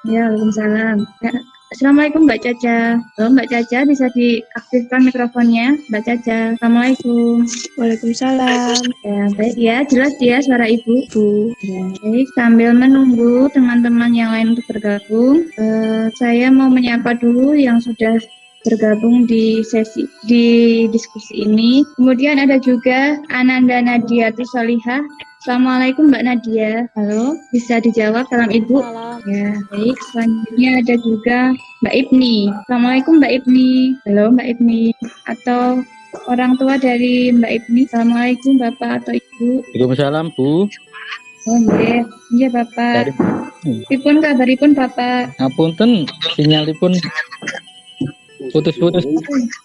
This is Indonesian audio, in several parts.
Ya, Waalaikumsalam. Ya, Assalamualaikum Mbak Caca. Halo Mbak Caca, bisa diaktifkan mikrofonnya Mbak Caca. Assalamualaikum. Waalaikumsalam. Ya, baik ya, jelas ya suara Ibu. Bu. Ya, baik, sambil menunggu teman-teman yang lain untuk bergabung, saya mau menyapa dulu yang sudah bergabung di diskusi ini. Kemudian ada juga Ananda Nadia Tusalihah. Assalamualaikum Mbak Nadia. Halo, bisa dijawab salam Ibu? Salam. Ya, baik. Selanjutnya ada juga Mbak Ibni. Assalamualaikum Mbak Ibni. Halo Mbak Ibni. Atau orang tua dari Mbak Ibni. Assalamualaikum Bapak atau Ibu. Waalaikumsalam, Bu. Oh iya, iya Bapak. Dari Pripun kabaripun Bapak? ngapunten sinyalipun putus-putus.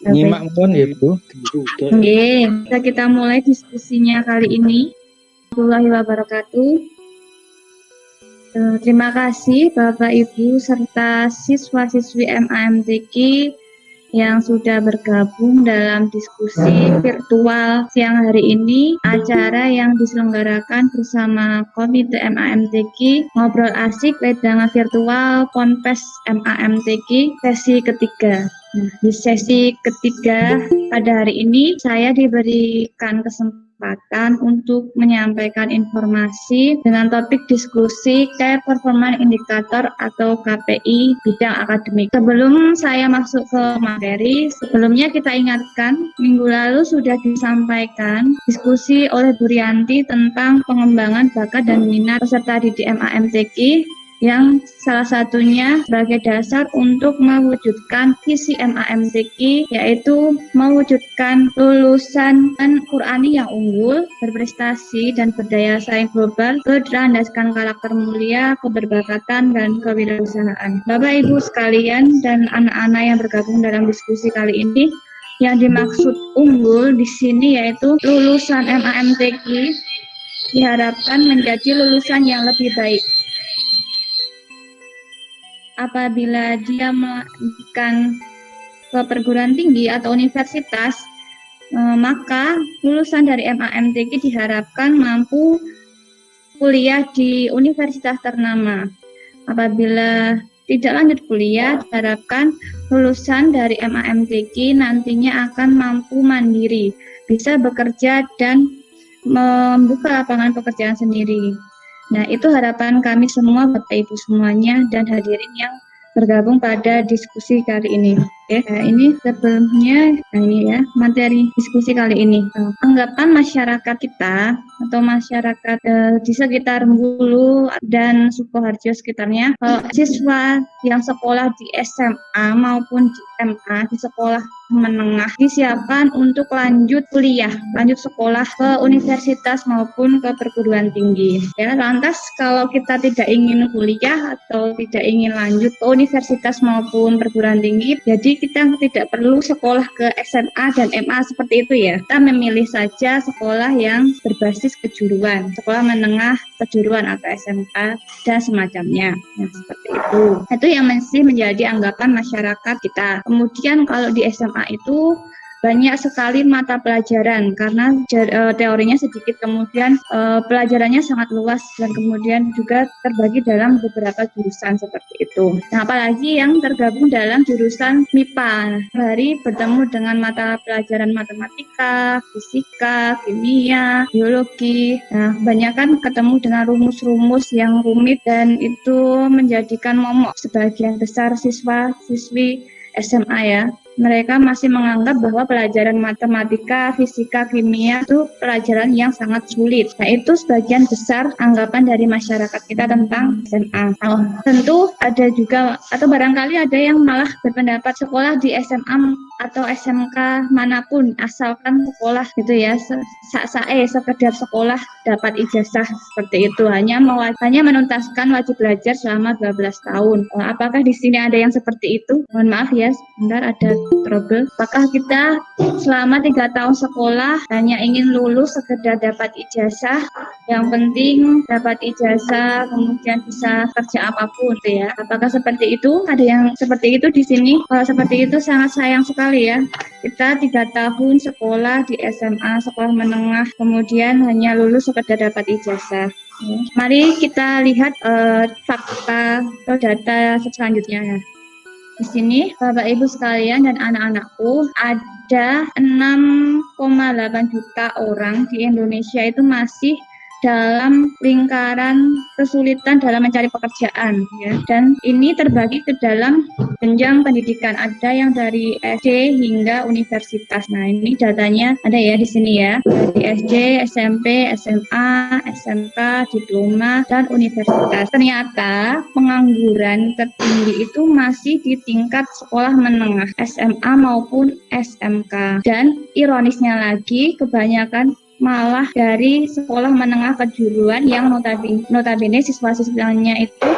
Nyimak pun ya, Bu. Oke, kita mulai diskusinya kali ini. Warahmatullahi wabarakatuh. Terima kasih Bapak Ibu serta siswa-siswi MAMTQ yang sudah bergabung dalam diskusi virtual siang hari ini, acara yang diselenggarakan bersama Komite MAMTQ Ngobrol Asik Wedangan Virtual Ponpes MAMTQ sesi ketiga. Nah, di sesi ketiga pada hari ini saya diberikan kesempatan untuk menyampaikan informasi dengan topik diskusi Key Performance Indicator atau KPI bidang akademik. Sebelum saya masuk ke materi, sebelumnya kita ingatkan minggu lalu sudah disampaikan diskusi oleh Bu Rianti tentang pengembangan bakat dan minat peserta didik MAMTQ yang salah satunya sebagai dasar untuk mewujudkan visi MAMTQ, yaitu mewujudkan lulusan Qurani yang unggul, berprestasi dan berdaya saing global, berlandaskan karakter mulia, keberbakatan dan kewirausahaan. Bapak Ibu sekalian dan anak-anak yang bergabung dalam diskusi kali ini, yang dimaksud unggul di sini yaitu lulusan MAMTQ diharapkan menjadi lulusan yang lebih baik apabila dia melanjutkan ke perguruan tinggi atau universitas, maka lulusan dari MAMTQ diharapkan mampu kuliah di universitas ternama. Apabila tidak lanjut kuliah, diharapkan lulusan dari MAMTQ nantinya akan mampu mandiri, bisa bekerja dan membuka lapangan pekerjaan sendiri. Nah, itu harapan kami semua, Bapak Ibu semuanya, dan hadirin yang bergabung pada diskusi kali ini. Oke, nah ini sebelumnya, nah ini ya, materi diskusi kali ini. Anggapan masyarakat kita, atau masyarakat di sekitar Bengkulu dan Sukoharjo sekitarnya, siswa yang sekolah di SMA maupun di MA, di sekolah menengah, disiapkan untuk lanjut kuliah, lanjut sekolah ke universitas maupun ke perguruan tinggi. Ya, lantas kalau kita tidak ingin kuliah atau tidak ingin lanjut ke universitas maupun perguruan tinggi, jadi kita tidak perlu sekolah ke SMA dan MA seperti itu ya. Kita memilih saja sekolah yang berbasis kejuruan, sekolah menengah kejuruan atau SMK dan semacamnya. Nah, seperti itu. Itu yang masih menjadi anggapan masyarakat kita. Kemudian kalau di SMA itu banyak sekali mata pelajaran karena teorinya sedikit, kemudian pelajarannya sangat luas dan kemudian juga terbagi dalam beberapa jurusan seperti itu. Nah, apalagi yang tergabung dalam jurusan MIPA, hari bertemu dengan mata pelajaran matematika, fisika, kimia, biologi. Nah, kebanyakan ketemu dengan rumus-rumus yang rumit dan itu menjadikan momok sebagian besar siswa-siswi SMA ya. Mereka masih menganggap bahwa pelajaran matematika, fisika, kimia itu pelajaran yang sangat sulit. Nah, itu sebagian besar anggapan dari masyarakat kita tentang SMA. Tentu ada juga, atau barangkali ada yang malah berpendapat sekolah di SMA atau SMK manapun, asalkan sekolah gitu ya, sekedar sekolah dapat ijazah seperti itu, hanya menuntaskan wajib belajar selama 12 tahun. Apakah di sini ada yang seperti itu? Mohon maaf ya, sebentar ada trouble. Apakah kita selama 3 tahun sekolah hanya ingin lulus sekedar dapat ijazah, yang penting dapat ijazah kemudian bisa kerja apapun gitu ya? Apakah seperti itu? Ada yang seperti itu di sini? Kalau seperti itu sangat sayang sekali ya. Kita 3 tahun sekolah di SMA, sekolah menengah, kemudian hanya lulus sekedar dapat ijazah. Mari kita lihat fakta atau data selanjutnya. Di sini, Bapak Ibu sekalian dan anak-anakku, ada 6,8 juta orang di Indonesia itu masih dalam lingkaran kesulitan dalam mencari pekerjaan, ya. Dan ini terbagi ke dalam jenjang pendidikan, ada yang dari SD hingga universitas. Nah, ini datanya ada ya di sini ya, dari SD, SMP, SMA, SMK, diploma, dan universitas. Ternyata pengangguran tertinggi itu masih di tingkat sekolah menengah, SMA maupun SMK. Dan ironisnya lagi, kebanyakan malah dari sekolah menengah kejuruan yang notabene siswa-siswanya itu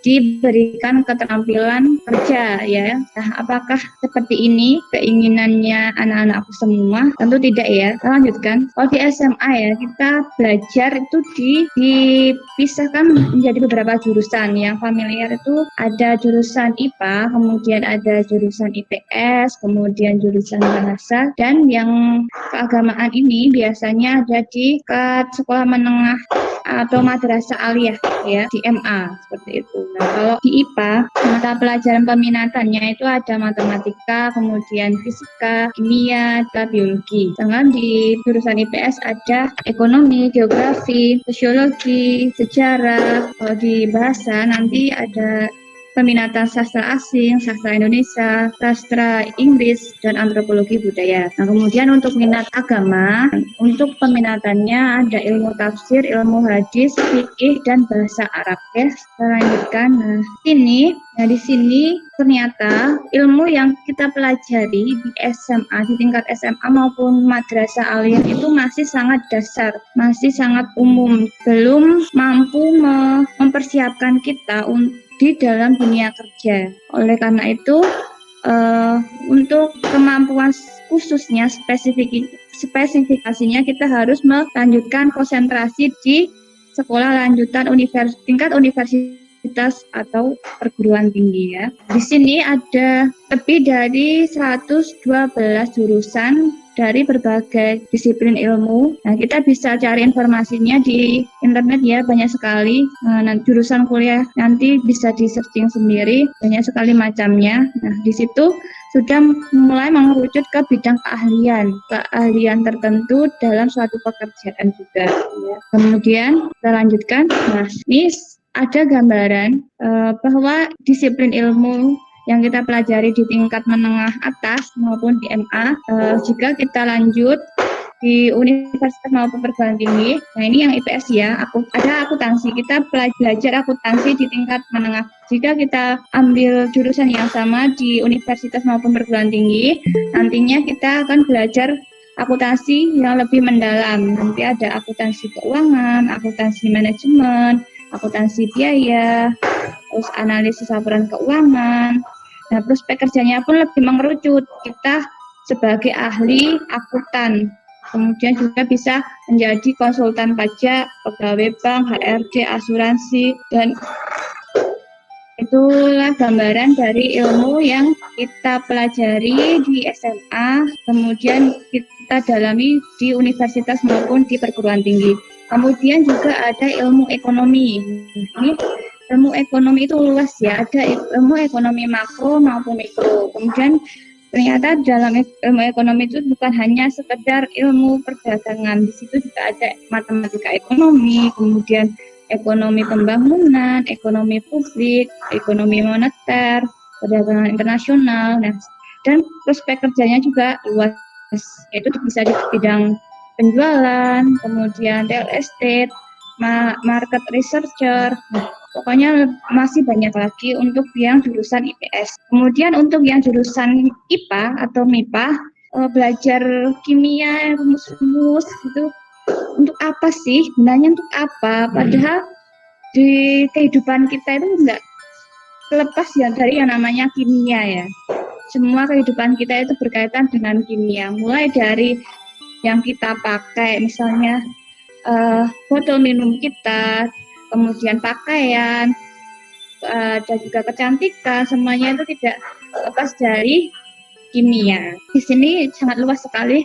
diberikan keterampilan kerja, ya. Nah, apakah seperti ini keinginannya anak-anakku semua? Tentu tidak, ya. Kita lanjutkan. Kalau di SMA ya, kita belajar itu dipisahkan menjadi beberapa jurusan. Yang familiar itu ada jurusan IPA, kemudian ada jurusan IPS, kemudian jurusan bahasa, dan yang keagamaan ini biasanya ada di sekolah menengah atau madrasah aliyah, ya, di MA, seperti itu. Nah, kalau di IPA, mata pelajaran peminatannya itu ada matematika, kemudian fisika, kimia, dan biologi. Sedangkan di jurusan IPS ada ekonomi, geografi, sosiologi, sejarah. Kalau di bahasa nanti ada peminatan sastra asing, sastra Indonesia, sastra Inggris, dan antropologi budaya. Nah, kemudian untuk minat agama, untuk peminatannya ada ilmu tafsir, ilmu hadis, fikih, dan bahasa Arab. Ya, kita lanjutkan. Di sini ternyata ilmu yang kita pelajari di SMA, di tingkat SMA maupun madrasah aliyah itu masih sangat dasar, masih sangat umum, belum mampu mempersiapkan kita di dalam dunia kerja. Oleh karena itu, untuk kemampuan khususnya spesifikasinya kita harus melanjutkan konsentrasi di sekolah lanjutan tingkat universitas atau perguruan tinggi, ya. Di sini ada lebih dari 112 jurusan dari berbagai disiplin ilmu. Nah, kita bisa cari informasinya di internet, ya, banyak sekali. Nah, jurusan kuliah nanti bisa di searching sendiri, banyak sekali macamnya. Nah, di situ sudah mulai mengerucut ke bidang keahlian tertentu dalam suatu pekerjaan juga, ya. Kemudian kita lanjutkan. Nah, ini ada gambaran bahwa disiplin ilmu yang kita pelajari di tingkat menengah atas maupun di MA, jika kita lanjut di universitas maupun perguruan tinggi. Nah, ini yang IPS, ya, ada akuntansi. Kita belajar akuntansi di tingkat menengah. Jika kita ambil jurusan yang sama di universitas maupun perguruan tinggi, nantinya kita akan belajar akuntansi yang lebih mendalam. Nanti ada akuntansi keuangan, akuntansi manajemen, akuntansi biaya, terus analisis laporan keuangan. Nah, prospek kerjanya pun lebih mengerucut. Kita sebagai ahli akuntan, kemudian juga bisa menjadi konsultan pajak, pegawai bank, HRD, asuransi, dan itulah gambaran dari ilmu yang kita pelajari di SMA, kemudian kita dalami di universitas maupun di perguruan tinggi. Kemudian juga ada ilmu ekonomi. Ini ilmu ekonomi itu luas, ya, ada ilmu ekonomi makro maupun mikro. Kemudian ternyata dalam ilmu ekonomi itu bukan hanya sekedar ilmu perdagangan, di situ juga ada matematika ekonomi, kemudian ekonomi pembangunan, ekonomi publik, ekonomi moneter, perdagangan internasional. Nah, dan prospek kerjanya juga luas, yaitu bisa di bidang penjualan, kemudian real estate, market researcher. Nah, pokoknya masih banyak lagi untuk yang jurusan IPS. Kemudian untuk yang jurusan IPA atau MIPA, belajar kimia, rumus-rumus itu untuk apa sih? Gunanya untuk apa? Padahal di kehidupan kita itu enggak lepas ya dari yang namanya kimia, ya. Semua kehidupan kita itu berkaitan dengan kimia. Mulai dari yang kita pakai, misalnya botol minum kita, kemudian pakaian, dan juga kecantikan, semuanya itu tidak lepas dari kimia. Di sini sangat luas sekali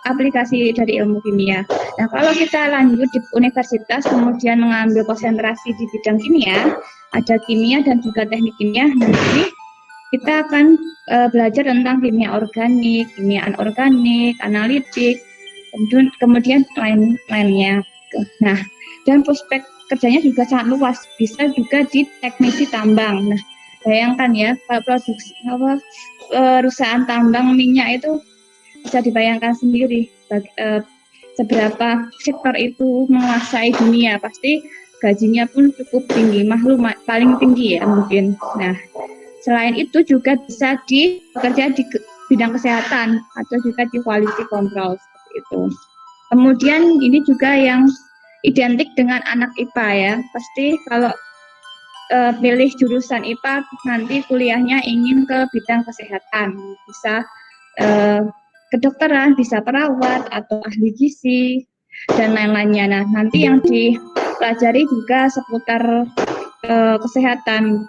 aplikasi dari ilmu kimia. Nah, kalau kita lanjut di universitas kemudian mengambil konsentrasi di bidang kimia, ada kimia dan juga teknik kimia. Nanti kita akan belajar tentang kimia organik, kimia anorganik, analitik, kemudian lainnya. Nah, dan prospek kerjanya juga sangat luas, bisa juga di teknisi tambang. Nah, bayangkan ya, kalau produksi perusahaan tambang minyak itu bisa dibayangkan sendiri seberapa sektor itu menguasai dunia, pasti gajinya pun cukup tinggi, paling tinggi ya mungkin. Nah, selain itu juga bisa bekerja di bidang kesehatan atau juga di quality control seperti itu. Kemudian ini juga yang identik dengan anak IPA ya. Pasti kalau pilih jurusan IPA nanti kuliahnya ingin ke bidang kesehatan, bisa kedokteran, bisa perawat atau ahli gizi dan lain-lainnya. Nah, nanti yang dipelajari juga seputar kesehatan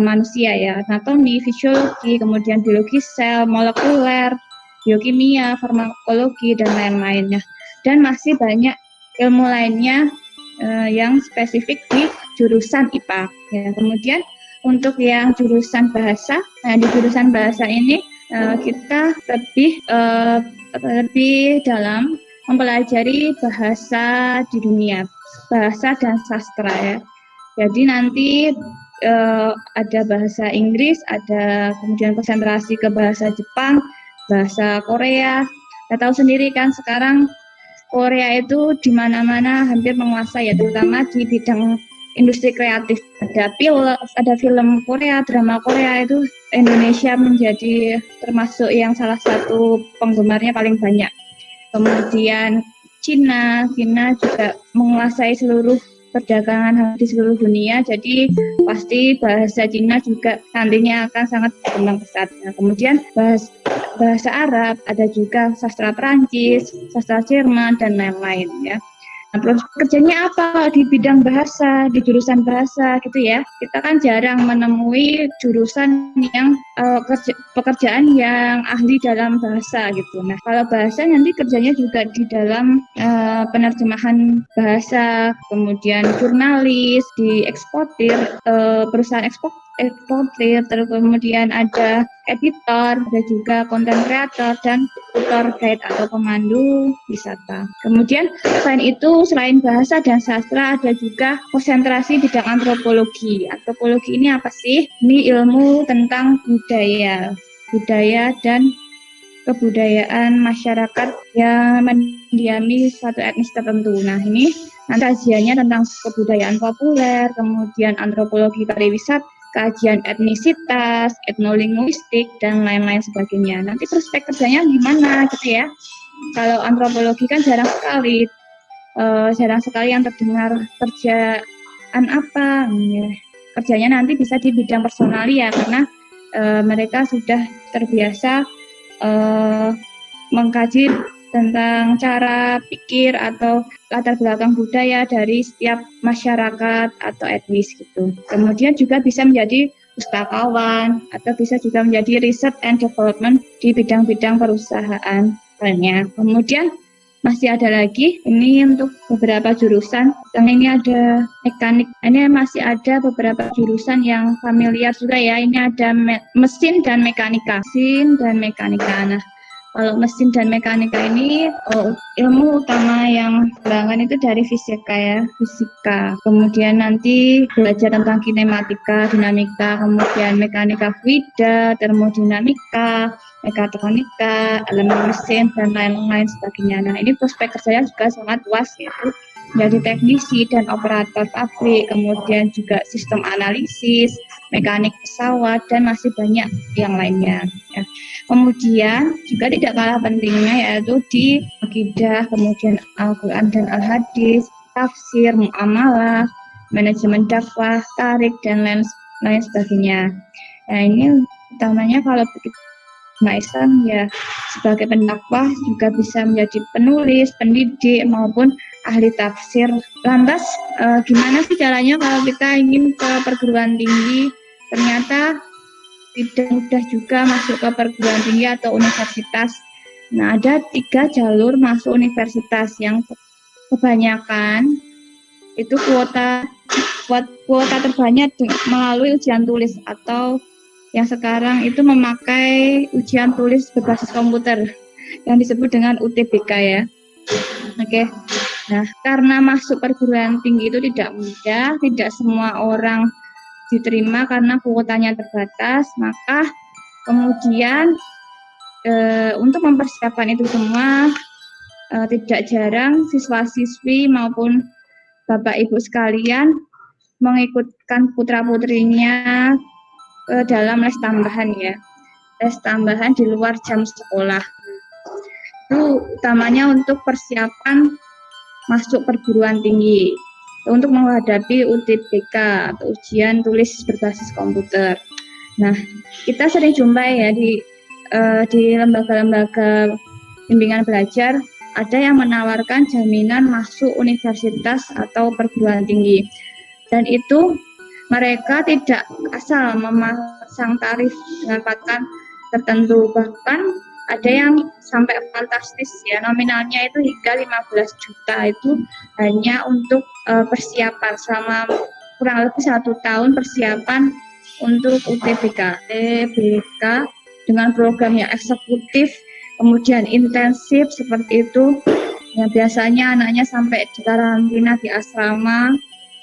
manusia ya, anatomi, fisiologi, kemudian biologi sel, molekuler, biokimia, farmakologi dan lain-lainnya. Dan masih banyak ilmu lainnya yang spesifik di jurusan IPA. Ya, kemudian untuk yang jurusan bahasa, nah di jurusan bahasa ini kita lebih dalam mempelajari bahasa di dunia, bahasa dan sastra ya. Jadi nanti ada bahasa Inggris, ada kemudian konsentrasi ke bahasa Jepang, bahasa Korea. Kita tahu sendiri kan sekarang Korea itu di mana-mana hampir menguasai ya, terutama di bidang industri kreatif. Ada film Korea, drama Korea itu Indonesia menjadi termasuk yang salah satu penggemarnya paling banyak. Kemudian Cina juga menguasai seluruh perdagangan di seluruh dunia, jadi pasti bahasa Cina juga nantinya akan sangat berkembang pesat. Nah, kemudian bahasa Arab, ada juga sastra Perancis, sastra Jerman dan lain-lain ya. Nah, kerjanya apa di bidang bahasa, di jurusan bahasa gitu ya. Kita kan jarang menemui jurusan yang pekerjaan yang ahli dalam bahasa gitu. Nah, kalau bahasa nanti kerjanya juga di dalam penerjemahan bahasa, kemudian jurnalis, di eksportir, perusahaan eksportir, terus kemudian ada editor, ada juga konten kreator dan tutor guide atau pemandu wisata. Kemudian selain bahasa dan sastra ada juga konsentrasi bidang antropologi. Antropologi ini apa sih? Ini ilmu tentang budaya dan kebudayaan masyarakat yang mendiami suatu etnis tertentu. Nah, ini nanti kajiannya tentang kebudayaan populer, kemudian antropologi pariwisata, kajian etnisitas, etnolinguistik, dan lain-lain sebagainya. Nanti prospek kerjanya gimana gitu ya. Kalau antropologi kan jarang sekali yang terdengar kerjaan apa. Kerjanya nanti bisa di bidang personalia karena mereka sudah terbiasa mengkaji tentang cara pikir atau latar belakang budaya dari setiap masyarakat atau etnis gitu. Kemudian juga bisa menjadi pustakawan atau bisa juga menjadi research and development di bidang-bidang perusahaan lainnya. Kemudian masih ada lagi, ini untuk beberapa jurusan, yang ini ada mekanik, ini masih ada beberapa jurusan yang familiar juga ya, ini ada mesin dan mekanika. Nah, kalau mesin dan mekanika ini ilmu utama yang dikembangkan itu dari fisika. Kemudian nanti belajar tentang kinematika, dinamika, kemudian mekanika fluida, termodinamika, mekatronika, elemen mesin dan lain-lain sebagainya. Nah, ini prospek kerjanya juga sangat luas, yaitu menjadi teknisi dan operator pabrik, kemudian juga sistem analisis, mekanik pesawat dan masih banyak yang lainnya. Ya. Kemudian juga tidak kalah pentingnya yaitu di akidah, kemudian Al-Quran dan Al-Hadis, tafsir, muamalah, manajemen dakwah, tarik dan lain sebagainya. Nah, ini utamanya kalau begitu Islam ya sebagai pendakwah juga bisa menjadi penulis, pendidik maupun ahli tafsir. Lantas gimana sih caranya kalau kita ingin ke perguruan tinggi? Ternyata tidak mudah juga masuk ke perguruan tinggi atau universitas. Nah, ada 3 jalur masuk universitas yang kebanyakan itu kuota terbanyak melalui ujian tulis atau yang sekarang itu memakai ujian tulis berbasis komputer yang disebut dengan UTBK ya. Oke. Nah, karena masuk perguruan tinggi itu tidak mudah, tidak semua orang diterima karena kuotanya terbatas, maka kemudian untuk mempersiapkan itu semua tidak jarang siswa-siswi maupun Bapak Ibu sekalian mengikutkan putra-putrinya dalam les tambahan ya. Les tambahan di luar jam sekolah. Itu utamanya untuk persiapan masuk perguruan tinggi untuk menghadapi UTBK atau ujian tulis berbasis komputer. Nah, kita sering jumpa ya di lembaga-lembaga bimbingan belajar ada yang menawarkan jaminan masuk universitas atau perguruan tinggi. Dan itu mereka tidak asal memasang tarif dengan patokan tertentu, bahkan ada yang sampai fantastis ya, nominalnya itu hingga 15 juta itu hanya untuk persiapan selama kurang lebih 1 tahun persiapan untuk UTBK dengan program yang eksekutif, kemudian intensif seperti itu. Ya, biasanya anaknya sampai di karantina di asrama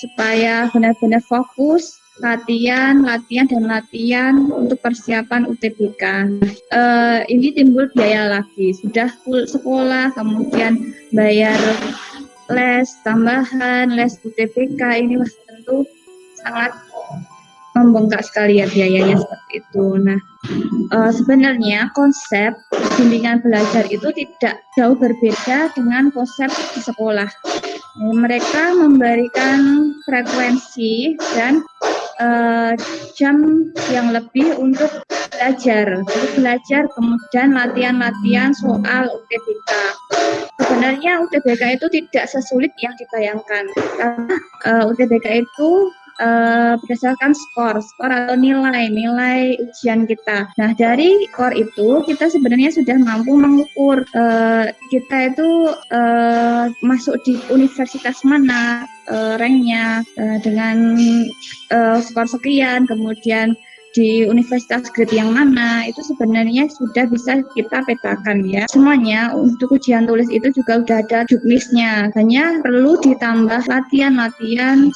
supaya benar-benar fokus latihan untuk persiapan UTBK. Ini timbul biaya lagi, sudah full sekolah, kemudian bayar les tambahan, les UTBK, ini tentu sangat membengkak sekali ya biayanya seperti itu. Nah, sebenarnya konsep bimbingan belajar itu tidak jauh berbeda dengan konsep di sekolah. Mereka memberikan frekuensi dan jam yang lebih untuk belajar, kemudian latihan soal UTBK. Sebenarnya UTBK itu tidak sesulit yang dibayangkan, karena UTBK itu berdasarkan skor atau nilai ujian kita. Nah, dari skor itu kita sebenarnya sudah mampu mengukur kita itu masuk di universitas mana, ranknya dengan skor sekian, kemudian di universitas grade yang mana, itu sebenarnya sudah bisa kita petakan ya. Semuanya untuk ujian tulis itu juga udah ada juknisnya, hanya perlu ditambah latihan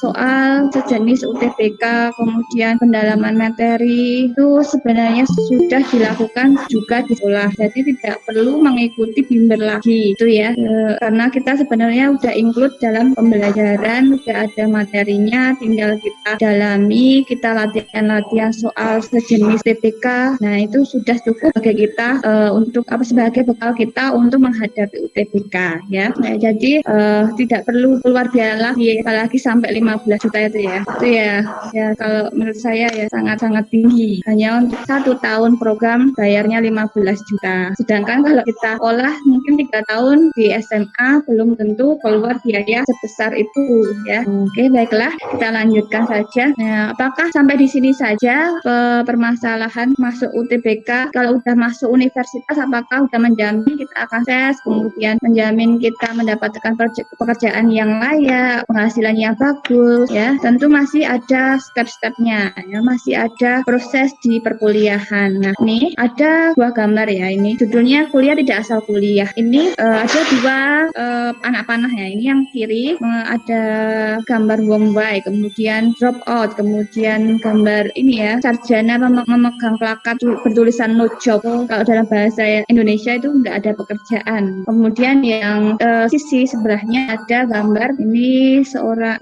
soal sejenis UTBK, kemudian pendalaman materi itu sebenarnya sudah dilakukan juga di sekolah, jadi tidak perlu mengikuti bimbel lagi itu ya, karena kita sebenarnya udah include dalam pembelajaran, udah ada materinya, tinggal kita dalami, kita latihan soal sejenis UTBK. Nah, itu sudah cukup bagi kita untuk sebagai bekal kita untuk menghadapi UTBK ya. Nah, jadi tidak perlu keluar biaya lagi, apalagi sampai 15 juta itu ya. Itu ya kalau menurut saya ya sangat-sangat tinggi. Hanya untuk 1 tahun program bayarnya 15 juta. Sedangkan kalau kita sekolah mungkin 3 tahun di SMA belum tentu keluar biaya sebesar itu ya. Oke, baiklah, kita lanjutkan saja. Nah, apakah sampai di sini saja permasalahan masuk UTBK? Kalau udah masuk universitas, apakah udah menjamin kita akan sukses, kemudian menjamin kita mendapatkan pekerjaan yang layak, penghasilan yang bagus ya? Tentu masih ada step-stepnya ya, masih ada proses di perkuliahan. Nah, ini ada 2 gambar ya, ini judulnya kuliah tidak asal kuliah. Ini ada 2 anak panah ya. Ini yang kiri ada gambar Wongbai, kemudian drop out, kemudian gambar ini ya, sarjana memegang plakat bertulisan no job. Kalau dalam bahasa Indonesia itu enggak ada pekerjaan. Kemudian yang sisi sebelahnya ada gambar ini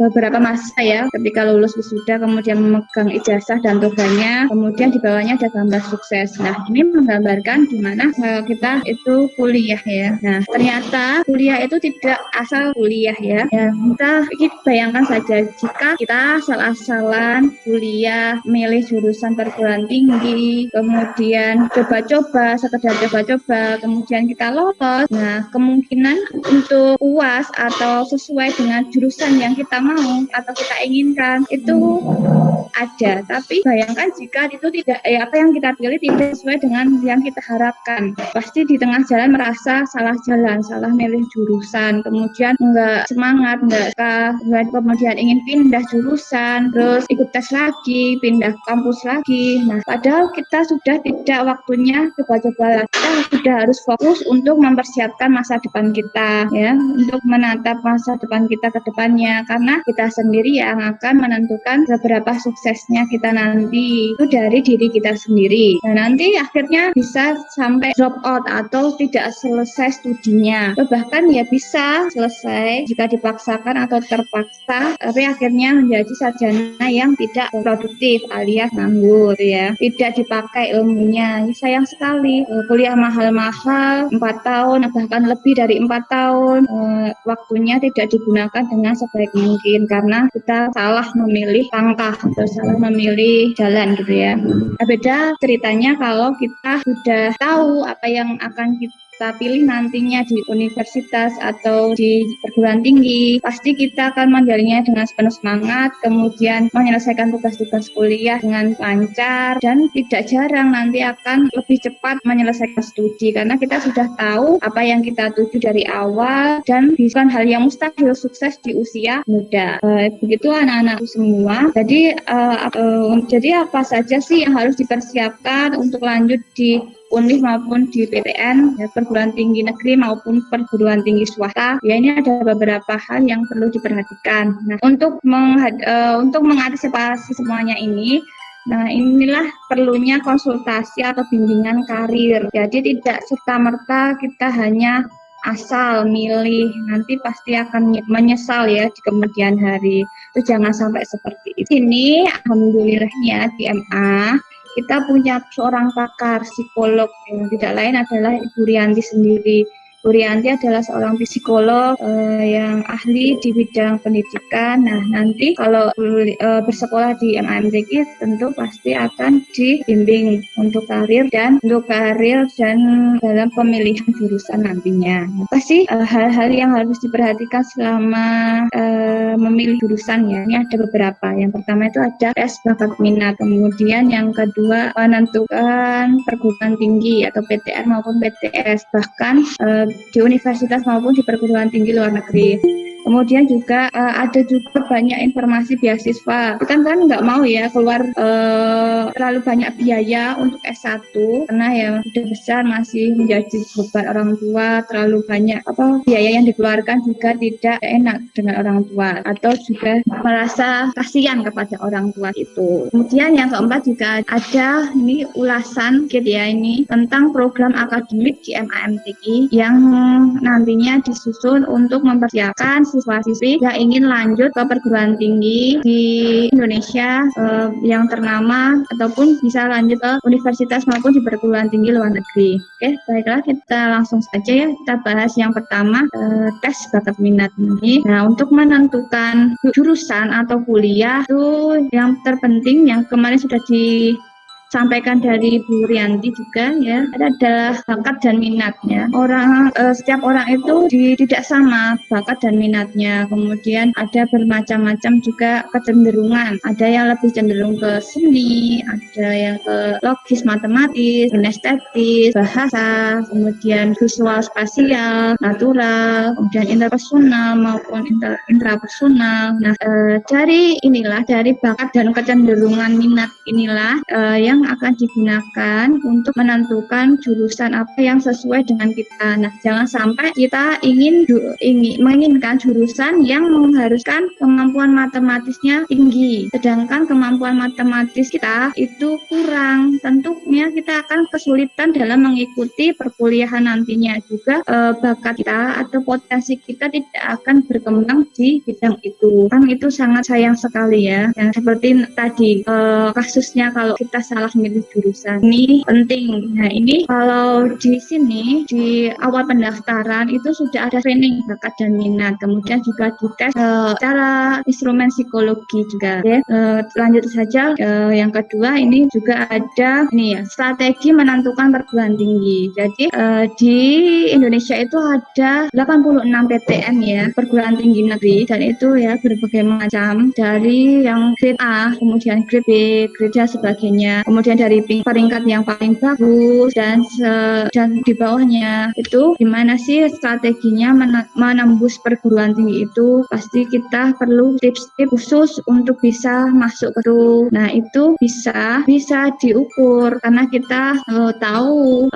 beberapa mahasiswa ya ketika lulus wisuda kemudian memegang ijazah dan toganya, kemudian di bawahnya ada gambar sukses. Nah, ini menggambarkan gimana kita itu kuliah ya. Nah, ternyata kuliah itu tidak asal kuliah ya. Kita bayangkan saja jika kita asal-asalan kuliah, milih jurusan perguruan tinggi, kemudian sekedar coba-coba, kemudian kita lolos. Nah, kemungkinan untuk UAS atau sesuai dengan jurusan yang kita mau atau kita inginkan itu ada. Tapi bayangkan jika itu tidak apa yang kita pilih tidak sesuai dengan yang kita harapkan. Pasti di tengah jalan merasa salah jalan, salah milih jurusan, kemudian enggak semangat, kemudian ingin pindah jurusan, terus ikut tes lagi, pindah kampus lagi. Nah, padahal kita sudah tidak waktunya coba-coba, kita sudah harus fokus untuk mempersiapkan masa depan kita, ya, untuk menatap masa depan kita ke depannya, karena kita sendiri yang akan menentukan seberapa suksesnya kita nanti, itu dari diri kita sendiri. Nah, nanti akhirnya bisa sampai drop out atau tidak selesai studinya, atau bahkan ya bisa selesai jika dipaksakan atau terpaksa, tapi akhirnya menjadi sarjana yang tidak produktif alias nganggur, ya, tidak dipakai ilmunya. Sayang sekali, kuliah mahal-mahal 4 tahun bahkan lebih dari 4 tahun, waktunya tidak digunakan dengan sebaik mungkin karena kita salah memilih langkah atau salah memilih jalan gitu ya. Beda ceritanya kalau kita sudah tahu apa yang akan kita pilih nantinya di universitas atau di perguruan tinggi, pasti kita akan menjalannya dengan sepenuh semangat, kemudian menyelesaikan tugas-tugas kuliah dengan lancar, dan tidak jarang nanti akan lebih cepat menyelesaikan studi karena kita sudah tahu apa yang kita tuju dari awal dan bukan hal yang mustahil sukses di usia muda. Begitu anak-anakku semua. Jadi apa saja sih yang harus dipersiapkan untuk lanjut di Unif maupun di PTN, ya, perguruan tinggi negeri maupun perguruan tinggi swasta, ya, ini ada beberapa hal yang perlu diperhatikan. Nah, untuk mengantisipasi semuanya ini, nah, inilah perlunya konsultasi atau bimbingan karir. Jadi tidak serta-merta kita hanya asal milih, nanti pasti akan menyesal ya di kemudian hari. Itu jangan sampai seperti itu. Ini alhamdulillahnya di MA kita punya seorang pakar psikolog yang tidak lain adalah Ibu Rianti sendiri. Bu Rianti adalah seorang psikolog yang ahli di bidang pendidikan. Nah, nanti kalau bersekolah di MAMTQ tentu pasti akan dibimbing untuk karir dan dalam pemilihan jurusan nantinya. Pasti hal-hal yang harus diperhatikan selama memilih jurusan, ya. Ini ada beberapa. Yang pertama itu ada tes bakat minat. Kemudian yang kedua menentukan perguruan tinggi atau PTN maupun PTS. Bahkan di universitas maupun di perguruan tinggi luar negeri. Kemudian juga ada juga banyak informasi beasiswa. Kita kan nggak mau ya keluar terlalu banyak biaya untuk S1 karena ya sudah besar masih menjadi beban orang tua, terlalu banyak biaya yang dikeluarkan juga tidak enak dengan orang tua atau juga merasa kasihan kepada orang tua itu. Kemudian yang keempat juga ada ini ulasan gitu ya, ini tentang program akademik di MAMTQ yang nantinya disusun untuk mempersiapkan siswa-siswi yang ingin lanjut ke perguruan tinggi di Indonesia yang ternama ataupun bisa lanjut ke universitas maupun di perguruan tinggi luar negeri. Oke, baiklah kita langsung saja ya, kita bahas yang pertama, tes bakat minat ini. Nah, untuk menentukan jurusan atau kuliah itu yang terpenting yang kemarin sudah disampaikan dari Bu Rianti juga ya, adalah bakat dan minatnya. Setiap orang itu tidak sama bakat dan minatnya. Kemudian ada bermacam-macam juga kecenderungan. Ada yang lebih cenderung ke seni, ada yang ke logis, matematis, kinestetis, bahasa, kemudian visual spasial, natural, kemudian interpersonal maupun intrapersonal. Nah, dari bakat dan kecenderungan minat inilah yang akan digunakan untuk menentukan jurusan apa yang sesuai dengan kita. Nah, jangan sampai kita menginginkan jurusan yang mengharuskan kemampuan matematisnya tinggi, sedangkan kemampuan matematis kita itu kurang. Tentunya kita akan kesulitan dalam mengikuti perkuliahan nantinya. Juga bakat kita atau potensi kita tidak akan berkembang di bidang itu. Kan itu sangat sayang sekali ya. Yang seperti tadi kasusnya kalau kita salah memilih jurusan. Ini penting. Nah, ini kalau di sini di awal pendaftaran itu sudah ada training bakat dan minat, kemudian juga dites cara instrumen psikologi juga. Ya. Lanjut saja yang kedua, ini juga ada ini ya, strategi menentukan perguruan tinggi. Jadi di Indonesia itu ada 86 PTN ya, perguruan tinggi negeri, dan itu ya berbagai macam, dari yang grade A, kemudian grade B, grade A sebagainya, kemudian dari peringkat yang paling bagus dan di bawahnya. Itu gimana sih strateginya menembus perguruan tinggi itu? Pasti kita perlu tips-tips khusus untuk bisa masuk ke situ. Nah, itu bisa diukur karena kita tahu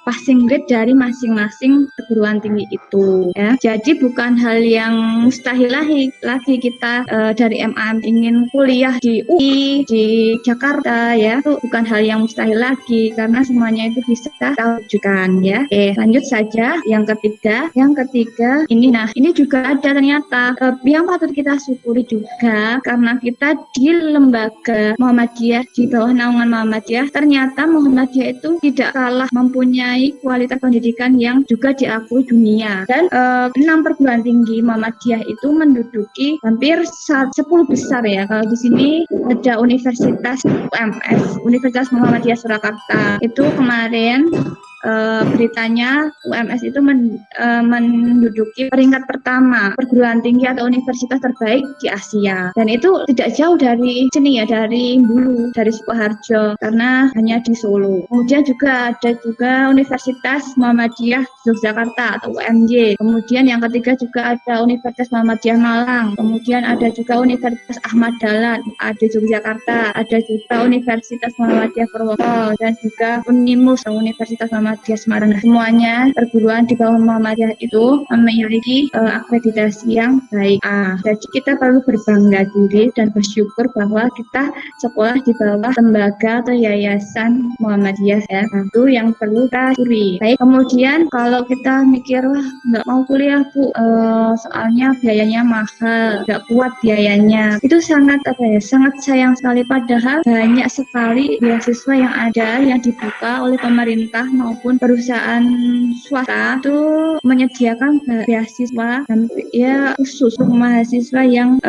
passing grade dari masing-masing perguruan tinggi itu ya. Jadi bukan hal yang mustahil lagi kita dari MAM ingin kuliah di UI di Jakarta ya, itu bukan hal yang mustahil lagi karena semuanya itu bisa kita wujudkan ya. Oke, lanjut saja yang ketiga ini. Nah, ini juga ada ternyata yang patut kita syukuri juga, karena kita di lembaga Muhammadiyah, di bawah naungan Muhammadiyah, ternyata Muhammadiyah itu tidak kalah mempunyai kualitas pendidikan yang juga diakui dunia. Dan 6 perguruan tinggi Muhammadiyah itu menduduki hampir 10 besar ya. Kalau di sini ada Universitas UMS, Universitas Muhammadiyah Surakarta. Itu kemarin beritanya UMS itu menduduki peringkat pertama perguruan tinggi atau universitas terbaik di Asia, dan itu tidak jauh dari sini ya, dari Bulu, dari Sukoharjo, karena hanya di Solo. Kemudian juga ada Universitas Muhammadiyah Yogyakarta atau UMY. Kemudian yang ketiga juga ada Universitas Muhammadiyah Malang. Kemudian ada juga Universitas Ahmad Dahlan ada Yogyakarta. Ada juga Universitas Muhammadiyah Purwokerto dan juga Unimus Universitas Muhammadiyah Semarang. Semuanya perguruan di bawah Muhammadiyah itu memiliki akreditasi yang baik. Jadi kita perlu berbangga diri dan bersyukur bahwa kita sekolah di bawah lembaga atau yayasan Muhammadiyah ya. Itu yang perlu kita syukuri. Baik, kemudian kalau kita mikir wah nggak mau kuliah Bu, soalnya biayanya mahal, nggak kuat biayanya. Itu sangat sangat sayang sekali, padahal banyak sekali beasiswa yang ada yang dibuka oleh pemerintah maupun perusahaan swasta itu menyediakan beasiswa ya khusus untuk mahasiswa yang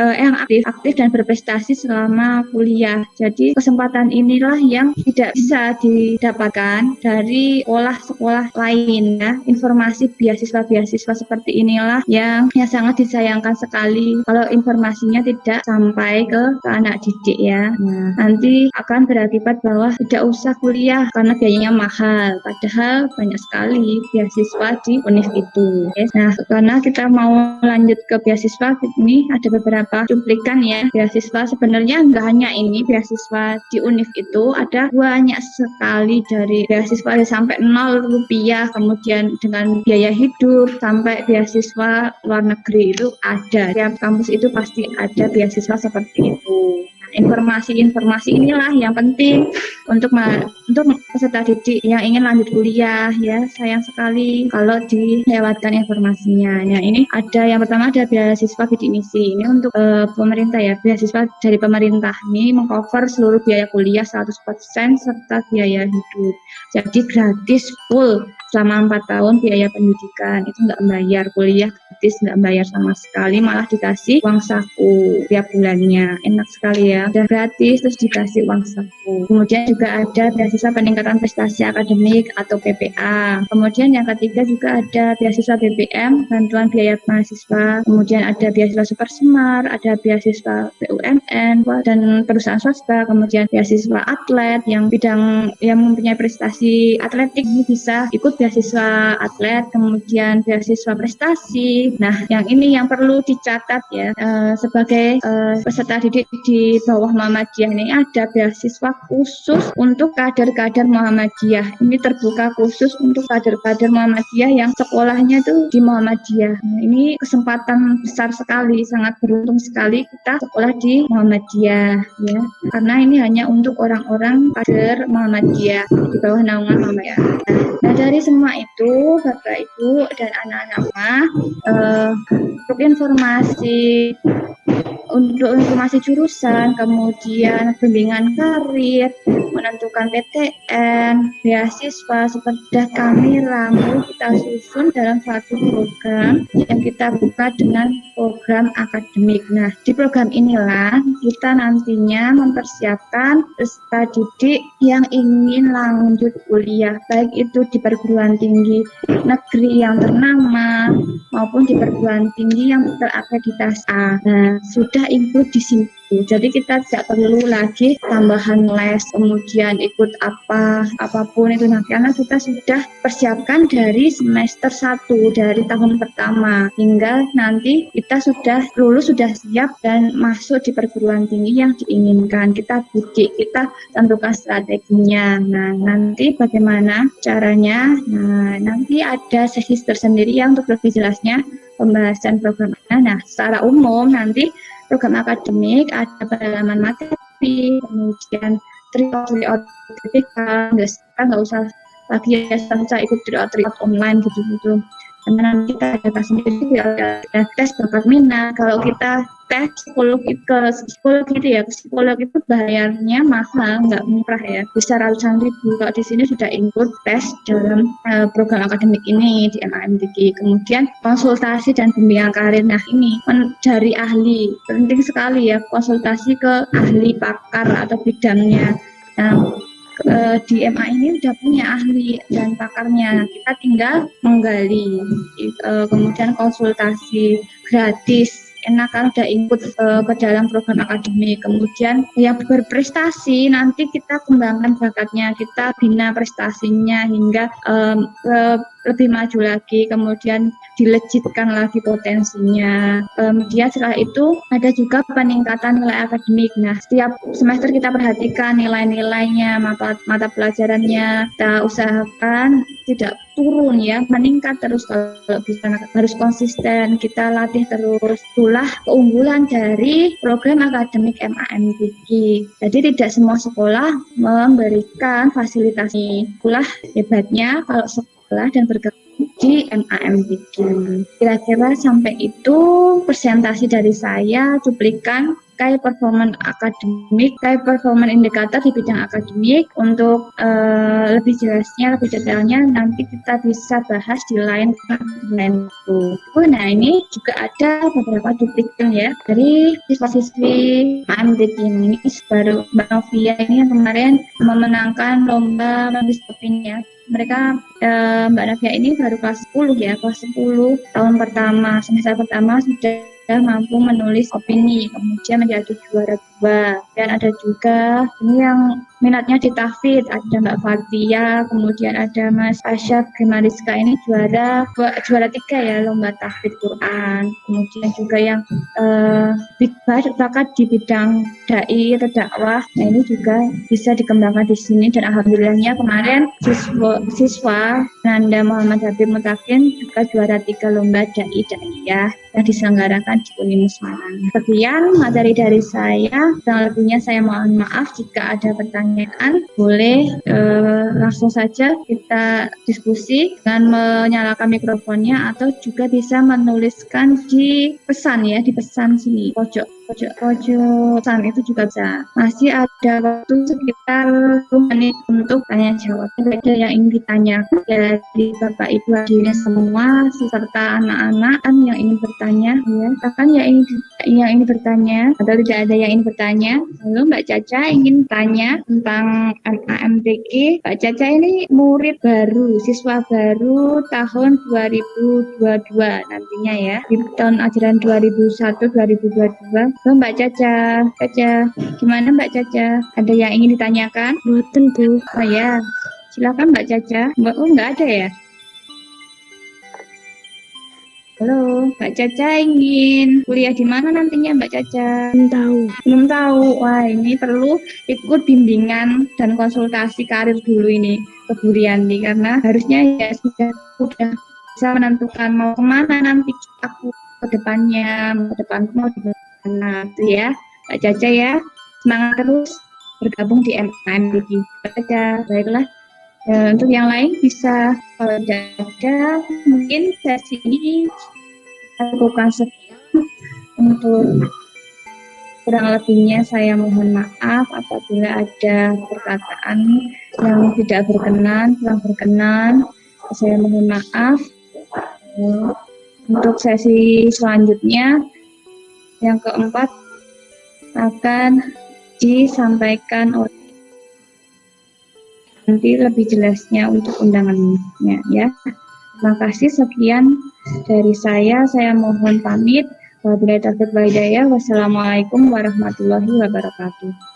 aktif dan berprestasi selama kuliah. Jadi kesempatan inilah yang tidak bisa didapatkan dari sekolah-sekolah lain ya. Informasi beasiswa seperti inilah yang sangat disayangkan sekali kalau informasinya tidak sampai ke anak didik ya. Nah, nanti akan berakibat bahwa tidak usah kuliah karena biayanya mahal, padahal banyak sekali beasiswa di UNIF itu. Nah, karena kita mau lanjut ke beasiswa, ini ada beberapa cuplikan ya beasiswa. Sebenarnya nggak hanya ini beasiswa di UNIF itu, ada banyak sekali, dari beasiswa sampai 0 rupiah, kemudian dengan biaya hidup sampai beasiswa luar negeri itu ada. Tiap kampus itu pasti ada beasiswa seperti itu. Informasi-informasi inilah yang penting untuk peserta didik yang ingin lanjut kuliah ya. Sayang sekali kalau dilewatkan informasinya. Nah, ini ada yang pertama, ada beasiswa bidik misi. Ini untuk pemerintah ya, beasiswa dari pemerintah. Ini mengcover seluruh biaya kuliah 100% serta biaya hidup. Jadi gratis full selama 4 tahun biaya pendidikan. Itu nggak membayar, kuliah gratis, nggak membayar sama sekali, malah dikasih uang saku tiap bulannya. Enak sekali ya, udah gratis terus dikasih uang saku. Kemudian juga ada beasiswa peningkatan prestasi akademik atau PPA. Kemudian yang ketiga juga ada beasiswa BBM, bantuan biaya mahasiswa. Kemudian ada beasiswa Super Semar, ada beasiswa BUMN dan perusahaan swasta. Kemudian beasiswa atlet yang mempunyai prestasi atletik, ini bisa ikut beasiswa atlet. Kemudian beasiswa prestasi. Nah, yang ini yang perlu dicatat ya, sebagai peserta didik di bawah Muhammadiyah ini ada beasiswa khusus untuk kader-kader Muhammadiyah. Ini terbuka khusus untuk kader-kader Muhammadiyah yang sekolahnya itu di Muhammadiyah. Nah, ini kesempatan besar sekali, sangat beruntung sekali kita sekolah di Muhammadiyah ya. Karena ini hanya untuk orang-orang kader Muhammadiyah di bawah naungan Muhammadiyah. Nah, dari semua itu Bapak Ibu dan anak-anak untuk informasi untuk informasi jurusan, kemudian bimbingan karir, menentukan PTN, beasiswa, sudah kami rangkul kita susun dalam satu program yang kita buka dengan program akademik. Nah, di program inilah kita nantinya mempersiapkan peserta didik yang ingin lanjut kuliah, baik itu di perguruan tinggi negeri yang ternama maupun di perguruan tinggi yang terakreditasi A. Nah, sudah include di situ. Jadi kita tidak perlu lagi tambahan les, kemudian ikut apapun itu. Nah, karena kita sudah persiapkan dari semester 1, dari tahun pertama, hingga nanti kita sudah lulus, sudah siap dan masuk di perguruan tinggi yang diinginkan. Kita bidik, kita tentukan strateginya. Nah, nanti bagaimana caranya? Nah, nanti ada sesi tersendiri yang untuk lebih jelasnya pembahasan programnya. Nah, secara umum nanti program akademik ada pendalaman materi, kemudian tryout tipikal, nggak usah lagi ya saya ikut tryout online gitu. Karena nanti kita ada sendiri, ada tes bakat minat. Kalau kita tes psikolog itu bayarnya mahal, nggak murah ya, bisa ratusan ribu. Kalau di sini sudah include tes dalam program akademik ini di MAMTQ. Kemudian konsultasi dan bimbingan karir. Nah, ini dari ahli, penting sekali ya, konsultasi ke ahli pakar atau bidangnya. Nah, di MA ini sudah punya ahli dan pakarnya, kita tinggal menggali, kemudian konsultasi gratis, enak kan udah ikut ke dalam program akademik. Kemudian yang berprestasi nanti kita kembangkan bakatnya, kita bina prestasinya hingga lebih maju lagi, kemudian dilejitkan lagi potensinya. Kemudian setelah itu ada juga peningkatan nilai akademik. Nah, setiap semester kita perhatikan nilai-nilainya, mata pelajarannya, kita usahakan tidak turun ya, meningkat terus. Kalau bisa harus konsisten, kita latih terus. Itulah keunggulan dari program akademik MAMTQ. Jadi tidak semua sekolah memberikan fasilitas ini. Itulah hebatnya kalau sekolah dan bergabung di MAMTQ. Kira-kira sampai itu presentasi dari saya, cuplikan key performance akademik, key performance indikator di bidang akademik. Untuk lebih jelasnya, lebih detailnya nanti kita bisa bahas di lain waktu. Nah, ini juga ada beberapa cuplikan ya dari siswa-siswi MAMTQ ini. Baru Mbak Novia ini yang kemarin memenangkan lomba menulis opini ya. Mereka Mbak Novia ini baru kelas 10 ya, kelas 10 tahun pertama, semester pertama sudah mampu menulis opini, kemudian menjadi juara 2. Dan ada juga ini yang minatnya di tahfidz, ada Mbak Fatia, kemudian ada Mas Asyaf Gemariska, ini juara 3 ya lomba tahfidz Quran. Kemudian juga yang bakat di bidang dai atau dakwah, nah ini juga bisa dikembangkan di sini. Dan alhamdulillahnya kemarin siswa Nanda Muhammad Habib Mutakin juga juara 3 lomba dai daiyah yang diselenggarakan di Unimus Malang. Sekian materi dari saya. Kurang lebihnya saya mohon maaf. Jika ada pertanyaan, boleh langsung saja kita diskusi dengan menyalakan mikrofonnya, atau juga bisa menuliskan di pesan ya, di pesan sini pojok pesan itu juga bisa. Masih ada waktu sekitar 10 menit untuk tanya jawab. Ada yang ingin ditanyakan dari Bapak Ibu hadirin semua serta anak-anak yang ingin bertanya ya, bahkan yang ingin bertanya atau tidak ada yang ingin bertanya. Lalu Mbak Caca ingin tanya tentang MAMTQ. Mbak Caca ini murid baru, siswa baru tahun 2022 nantinya ya, di tahun ajaran 2001-2022. Mbak Caca, gimana Mbak Caca? Ada yang ingin ditanyakan? Tentu. Oh ya, silakan Mbak Caca. Nggak ada ya? Halo, Mbak Caca ingin kuliah di mana nantinya Mbak Caca? Belum tahu. Wah, ini perlu ikut bimbingan dan konsultasi karir dulu ini ke Bu Rianti, karena harusnya ya sudah bisa menentukan mau kemana nanti aku ke depannya, mau di mana itu ya Mbak Caca ya. Semangat terus bergabung di MAMTQ. Mbak Caca, baiklah. Untuk yang lain bisa, kalau tidak ada, mungkin sesi ini lakukan sekian untuk Kurang lebihnya saya mohon maaf apabila ada perkataan yang tidak berkenan, kurang berkenan. Saya mohon maaf. Untuk sesi selanjutnya, yang keempat akan disampaikan oleh nanti lebih jelasnya untuk undangannya ya. Terima kasih, sekian dari saya mohon pamit. Wabillahi taufiq wal hidayah. Wassalamualaikum warahmatullahi wabarakatuh.